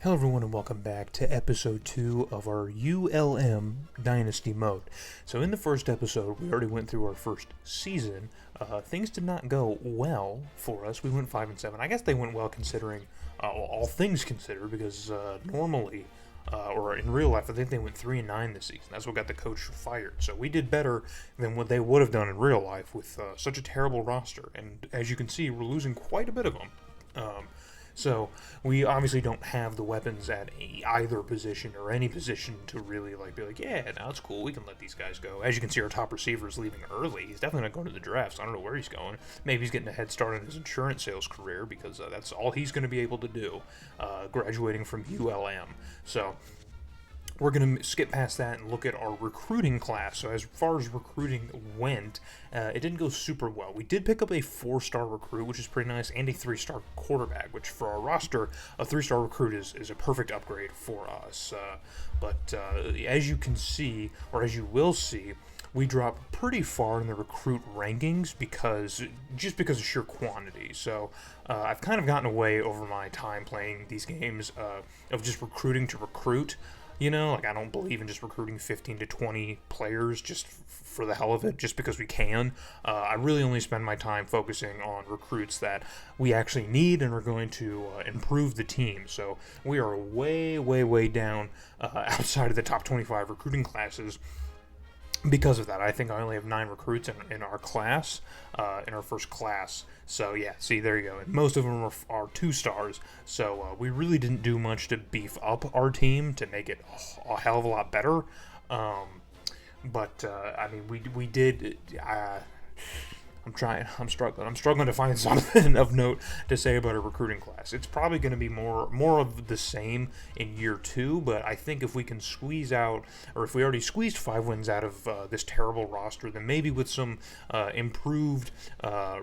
Hello everyone and welcome back to episode 2 of our ULM Dynasty mode. So in the first episode, we already went through our first season. Things did not go well for us. We went 5-7. I guess they went well considering, all things considered, because normally, or in real life, I think they went 3-9 this season. That's what got the coach fired. So we did better than what they would have done in real life with such a terrible roster. And as you can see, we're losing quite a bit of them. So we obviously don't have the weapons at either position or any position to really be like, yeah, now it's cool. We can let these guys go. As you can see, our top receiver is leaving early. He's definitely not going to the draft. So I don't know where he's going. Maybe he's getting a head start in his insurance sales career because that's all he's going to be able to do, graduating from ULM. So we're going to skip past that and look at our recruiting class. So as far as recruiting went, it didn't go super well. We did pick up a 4-star recruit, which is pretty nice, and a 3-star quarterback, which for our roster, a 3-star recruit is a perfect upgrade for us. But as you can see, or as you will see, we dropped pretty far in the recruit rankings because of sheer quantity. So I've kind of gotten away over my time playing these games of just recruiting to recruit. You know, I don't believe in just recruiting 15 to 20 players just for the hell of it, just because we can. I really only spend my time focusing on recruits that we actually need and are going to improve the team. So we are way, way, way down outside of the top 25 recruiting classes. Because of that, I think I only have 9 recruits in our class, in our first class. So yeah, see, there you go. And most of them are 2-stars. So we really didn't do much to beef up our team to make it a hell of a lot better. But I mean, we did. I'm struggling to find something of note to say about a recruiting class. It's probably going to be more of the same in year 2, but I think if we can squeeze out, or if we already squeezed 5 wins out of this terrible roster, then maybe with some improved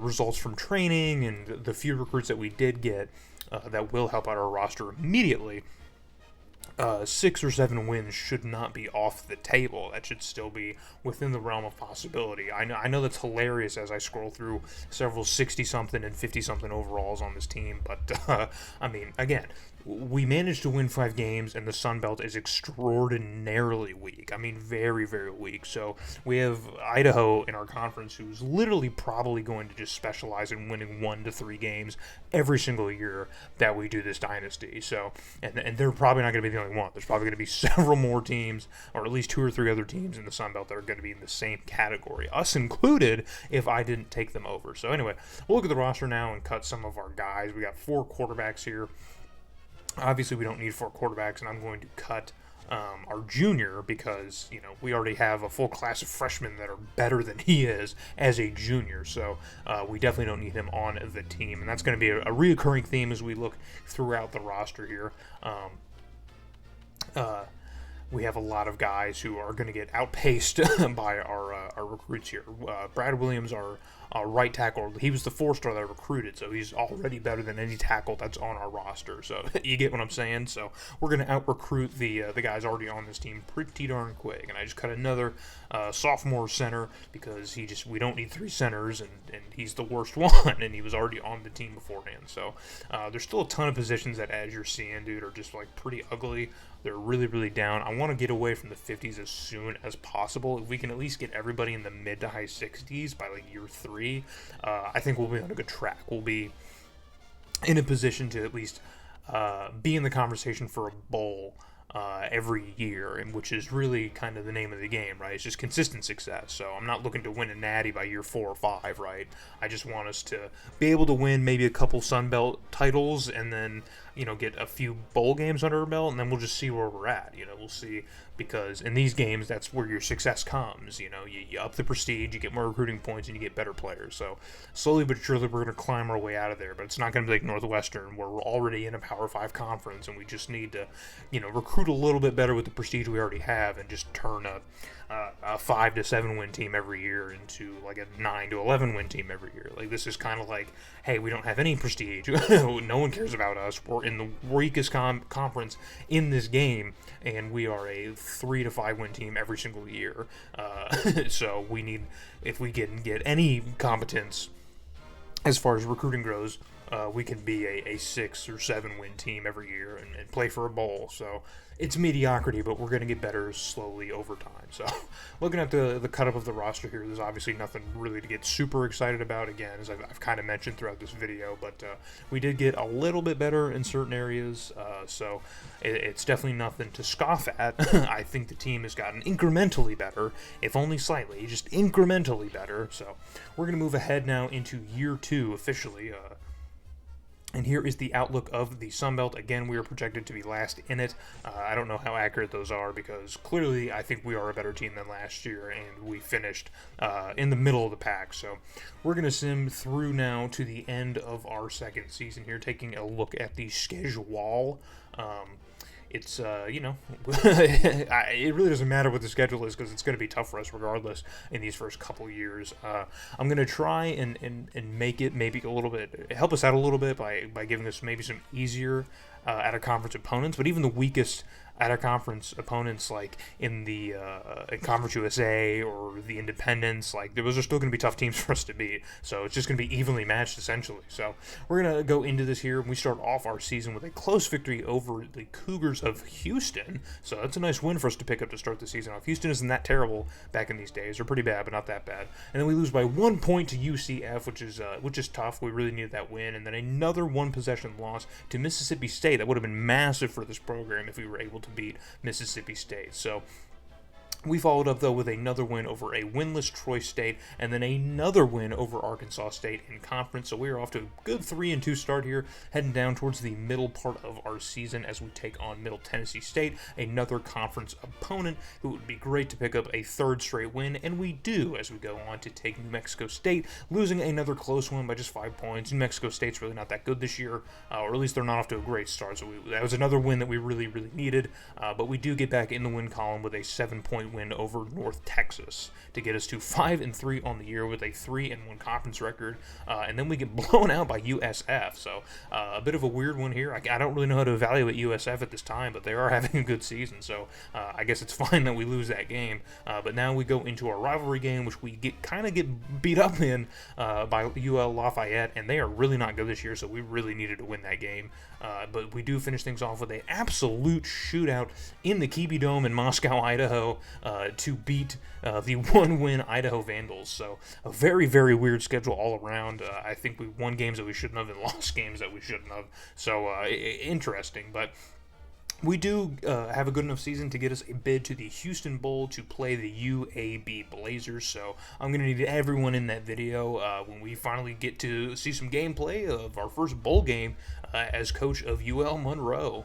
results from training and the few recruits that we did get, that will help out our roster immediately. 6 or 7 wins should not be off the table. That should still be within the realm of possibility. I know that's hilarious as I scroll through several 60-something and 50-something overalls on this team, but I mean, again, we managed to win 5 games, and the Sun Belt is extraordinarily weak. I mean, very, very weak. So we have Idaho in our conference, who's literally probably going to just specialize in winning 1 to 3 games every single year that we do this dynasty. So, and they're probably not going to be the only one. There's probably going to be several more teams, or at least 2 or 3 other teams in the Sun Belt that are going to be in the same category, us included, if I didn't take them over. So anyway, we'll look at the roster now and cut some of our guys. We got 4 quarterbacks here. Obviously, we don't need 4 quarterbacks, and I'm going to cut our junior because, we already have a full class of freshmen that are better than he is as a junior. So we definitely don't need him on the team, and that's going to be a reoccurring theme as we look throughout the roster here. We have a lot of guys who are going to get outpaced by our recruits here. Brad Williams, our right tackle, he was the 4-star that I recruited, so he's already better than any tackle that's on our roster. So you get what I'm saying? So we're going to out-recruit the guys already on this team pretty darn quick. And I just cut another sophomore center because we don't need 3 centers, and he's the worst one, and he was already on the team beforehand. So there's still a ton of positions that, as you're seeing, dude, are just pretty ugly. They're really, really down. I want to get away from the 50s as soon as possible. If we can at least get everybody in the mid to high 60s by year 3, I think we'll be on a good track. We'll be in a position to at least be in the conversation for a bowl every year, and which is really kind of the name of the game, right? It's just consistent success. So I'm not looking to win a natty by year 4 or 5, right? I just want us to be able to win maybe a couple Sun Belt titles, and then get a few bowl games under our belt, and then we'll just see where we're at. We'll see, because in these games, that's where your success comes. You up the prestige, you get more recruiting points, and you get better players. So slowly but surely, we're going to climb our way out of there. But it's not going to be like Northwestern, where we're already in a Power 5 conference, and we just need to, recruit a little bit better with the prestige we already have, and just turn a 5 to 7 win team every year into a 9 to 11 win team every year. This is kind of hey, we don't have any prestige. No one cares about us. We're in the weakest conference in this game, and we are a 3 to 5 win team every single year. So we need, if we can get any competence as far as recruiting goes, we can be a 6 or 7 win team every year and play for a bowl. So it's mediocrity, but we're going to get better slowly over time. So looking at the cut up of the roster here, there's obviously nothing really to get super excited about, again, as I've kind of mentioned throughout this video, but we did get a little bit better in certain areas, so it's definitely nothing to scoff at. I think the team has gotten incrementally better, if only slightly, just incrementally better. So we're going to move ahead now into year 2 officially. And here is the outlook of the Sun Belt. Again, we are projected to be last in it. I don't know how accurate those are, because clearly I think we are a better team than last year, and we finished in the middle of the pack. So we're going to sim through now to the end of our second season here, taking a look at the schedule. It's, it really doesn't matter what the schedule is, because it's going to be tough for us regardless in these first couple years. I'm going to try and make it maybe a little bit, help us out a little bit by giving us maybe some easier out-of-conference opponents, but even the weakest out-of-conference opponents, like in the in Conference USA or the Independents, like those are still going to be tough teams for us to beat. So it's just going to be evenly matched essentially. So we're going to go into this here, and we start off our season with a close victory over the Cougars of Houston. So that's a nice win for us to pick up to start the season off. Houston isn't that terrible back in these days. They're pretty bad, but not that bad. And then we lose by 1 point to UCF, which is tough. We really needed that win. And then another one-possession loss to Mississippi State. That would have been massive for this program if we were able to beat Mississippi State. So we followed up, though, with another win over a winless Troy State, and then another win over Arkansas State in conference. So we are off to a good 3-2 start here, heading down towards the middle part of our season as we take on Middle Tennessee State, another conference opponent who would be great to pick up a third straight win, and we do as we go on to take New Mexico State, losing another close one by just 5 points. New Mexico State's really not that good this year, or at least they're not off to a great start. So that was another win that we really, really needed, but we do get back in the win column with a 7-point win over North Texas to get us to 5-3 on the year with a 3-1 conference record, and then we get blown out by USF. So a bit of a weird one here. I don't really know how to evaluate USF at this time, but they are having a good season, so I guess it's fine that we lose that game. But now we go into our rivalry game, which we kind of get beat up in by UL Lafayette, and they are really not good this year, so we really needed to win that game. But we do finish things off with an absolute shootout in the Kibi Dome in Moscow, Idaho, to beat the 1-win Idaho Vandals. So a very, very weird schedule all around. I think we won games that we shouldn't have and lost games that we shouldn't have. So interesting, but we do have a good enough season to get us a bid to the Houston Bowl to play the UAB Blazers. So I'm going to need everyone in that video when we finally get to see some gameplay of our first bowl game as coach of UL Monroe.